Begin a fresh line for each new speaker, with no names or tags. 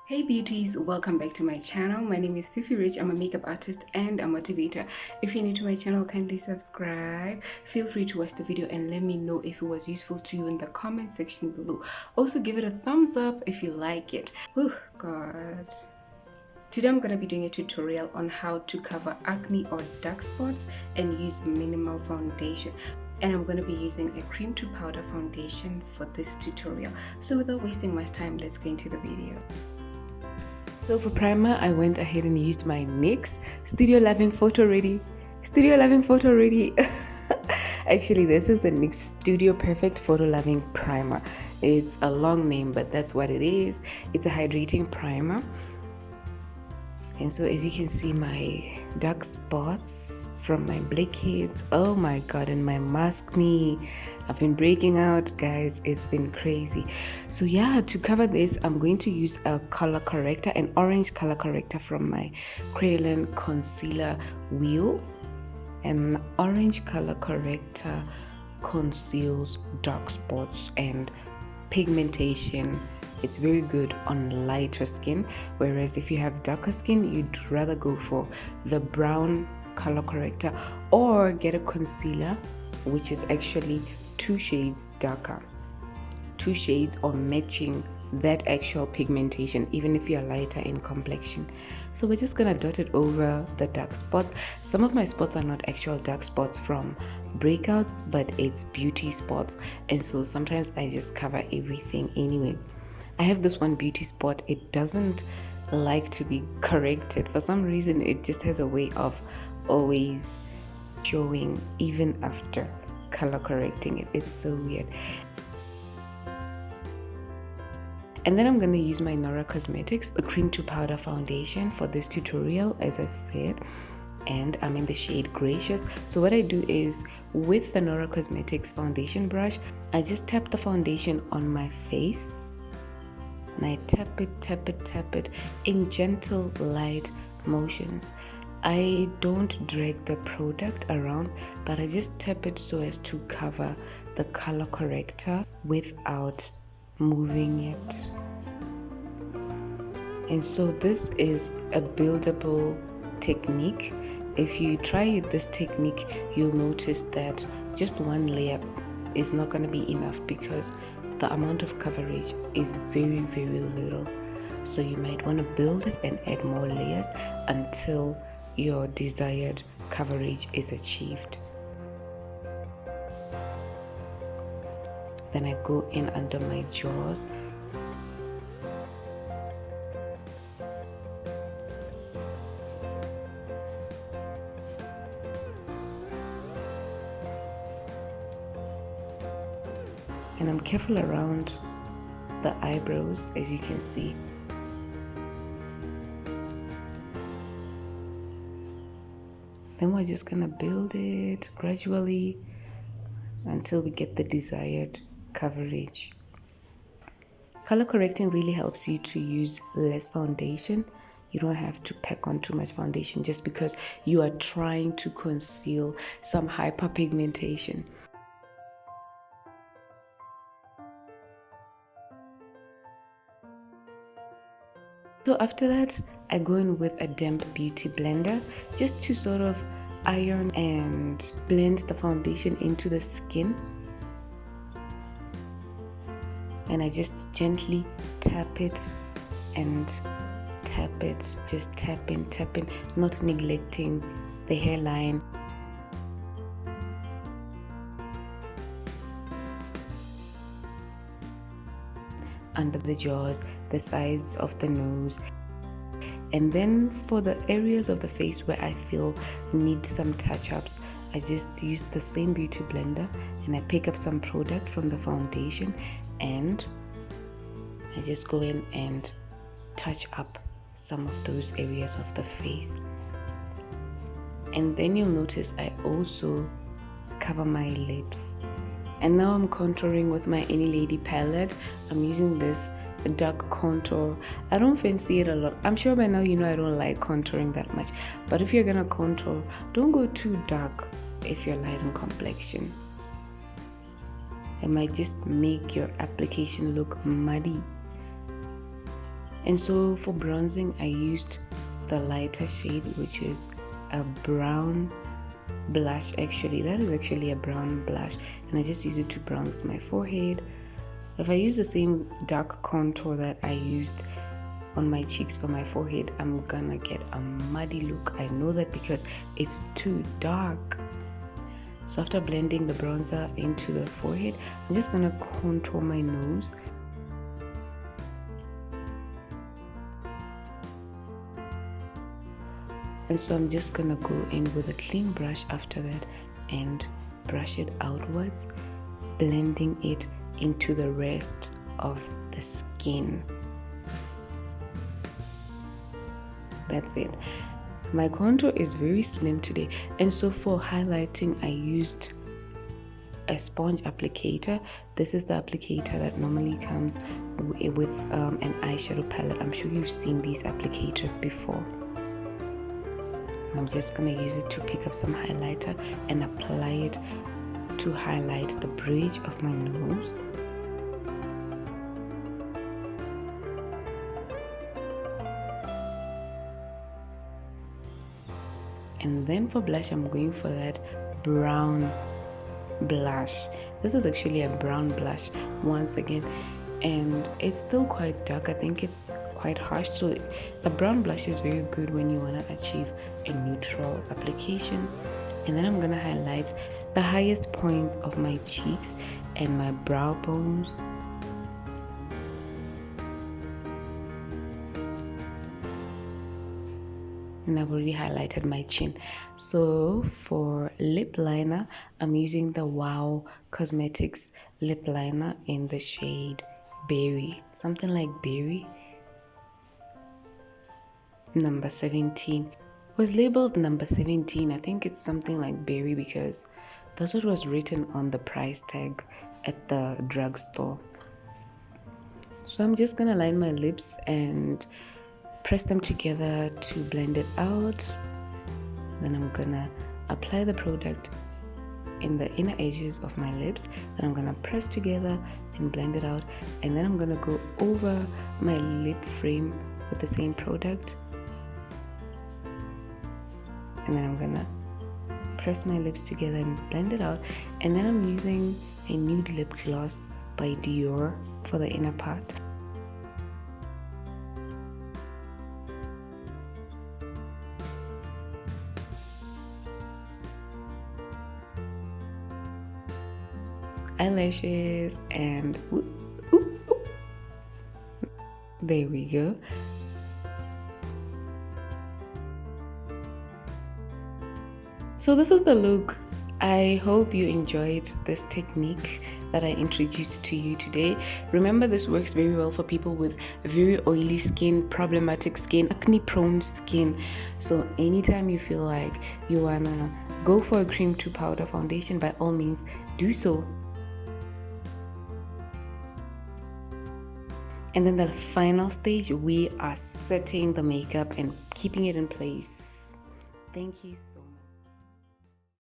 Hey beauties, welcome back to my channel. My name is Fifi Rich. I'm a makeup artist and a motivator. If you're new to my channel, kindly subscribe. Feel free to watch the video and let me know if it was useful to you in the comment section below. Also give it a thumbs up if you like it. Oh God. Today I'm going to be doing a tutorial on how to cover acne or dark spots and use minimal foundation. And I'm going to be using a cream to powder foundation for this tutorial. So without wasting much time, let's go into the video. So for primer, I went ahead and used my NYX Studio Loving Photo Ready. Actually, this is the NYX Studio Perfect Photo Loving Primer. It's a long name, but that's what it is. It's a hydrating primer. And so as you can see, my dark spots from my blackheads, oh my god, and my maskne, I've been breaking out, guys. It's been crazy. So yeah, to cover this, I'm going to use a color corrector, an orange color corrector from my Crayon Concealer Wheel. An orange color corrector conceals dark spots and pigmentation. It's very good on lighter skin, whereas if you have darker skin, you'd rather go for the brown color corrector or get a concealer which is actually 2 shades darker, 2 shades or matching that actual pigmentation, even if you're lighter in complexion. So we're just gonna dot it over the dark spots. Some of my spots are not actual dark spots from breakouts, but it's beauty spots, and so sometimes I just cover everything anyway. I have this one beauty spot. It doesn't like to be corrected. For some reason, it just has a way of always showing even after color correcting it. It's so weird. And then I'm going to use my Nora Cosmetics a cream to powder foundation for this tutorial, as I said. And I'm in the shade Gracious. So what I do is, with the Nora Cosmetics foundation brush, I just tap the foundation on my face. And I tap it in gentle, light motions. I don't drag the product around, but I just tap it so as to cover the color corrector without moving it. And so this is a buildable technique. If you try this technique, you'll notice that just one layer is not going to be enough because the amount of coverage is very, very little. So you might want to build it and add more layers until your desired coverage is achieved. Then I go in under my jaws. And I'm careful around the eyebrows, as you can see. Then we're just gonna build it gradually until we get the desired coverage. Color correcting really helps you to use less foundation. You don't have to pack on too much foundation just because you are trying to conceal some hyperpigmentation. So after that, I go in with a damp beauty blender just to sort of iron and blend the foundation into the skin. And I just gently tap it and tap it, just tap in, not neglecting the hairline. Under the jaws, the sides of the nose. And then for the areas of the face where I feel need some touch-ups, I just use the same beauty blender and I pick up some product from the foundation and I just go in and touch up some of those areas of the face. And then you'll notice I also cover my lips. And now I'm contouring with my Any Lady palette. I'm using this dark contour. I don't fancy it a lot. I'm sure by now you know I don't like contouring that much. But if you're gonna contour, don't go too dark if you're light in complexion. It might just make your application look muddy. And so for bronzing, I used the lighter shade, which is a brown blush. Actually, that is actually a brown blush, and I just use it to bronze my forehead. If I use the same dark contour that I used on my cheeks for my forehead, I'm gonna get a muddy look. I know that because it's too dark. So after blending the bronzer into the forehead, I'm just gonna contour my nose. And so I'm just gonna go in with a clean brush after that and brush it outwards, blending it into the rest of the skin. That's it. My contour is very slim today, and so for highlighting I used a sponge applicator. This is the applicator that normally comes with an eyeshadow palette. I'm sure you've seen these applicators before. I'm just gonna use it to pick up some highlighter and apply it to highlight the bridge of my nose. And then for blush, I'm going for that brown blush. This is actually a brown blush once again, and it's still quite dark. I think it's quite harsh, so a brown blush is very good when you want to achieve a neutral application. And then I'm gonna highlight the highest points of my cheeks and my brow bones. And I've already highlighted my chin. So for lip liner, I'm using the Wow Cosmetics lip liner in the shade Berry, something like Berry, number 17. It was labeled number 17. I think it's something like Berry because that's what was written on the price tag at the drugstore. So I'm just gonna line my lips and press them together to blend it out. Then I'm gonna apply the product in the inner edges of my lips. Then I'm gonna press together and blend it out. And then I'm gonna go over my lip frame with the same product. And then I'm gonna press my lips together and blend it out. And then I'm using a nude lip gloss by Dior for the inner part. Eyelashes and whoop, whoop, whoop. There we go. So this is the look. I hope you enjoyed this technique that I introduced to you today. Remember, this works very well for people with very oily skin, problematic skin, acne prone skin. So anytime you feel like you wanna go for a cream to powder foundation, by all means do so. And then the final stage, we are setting the makeup and keeping it in place. Thank you so much.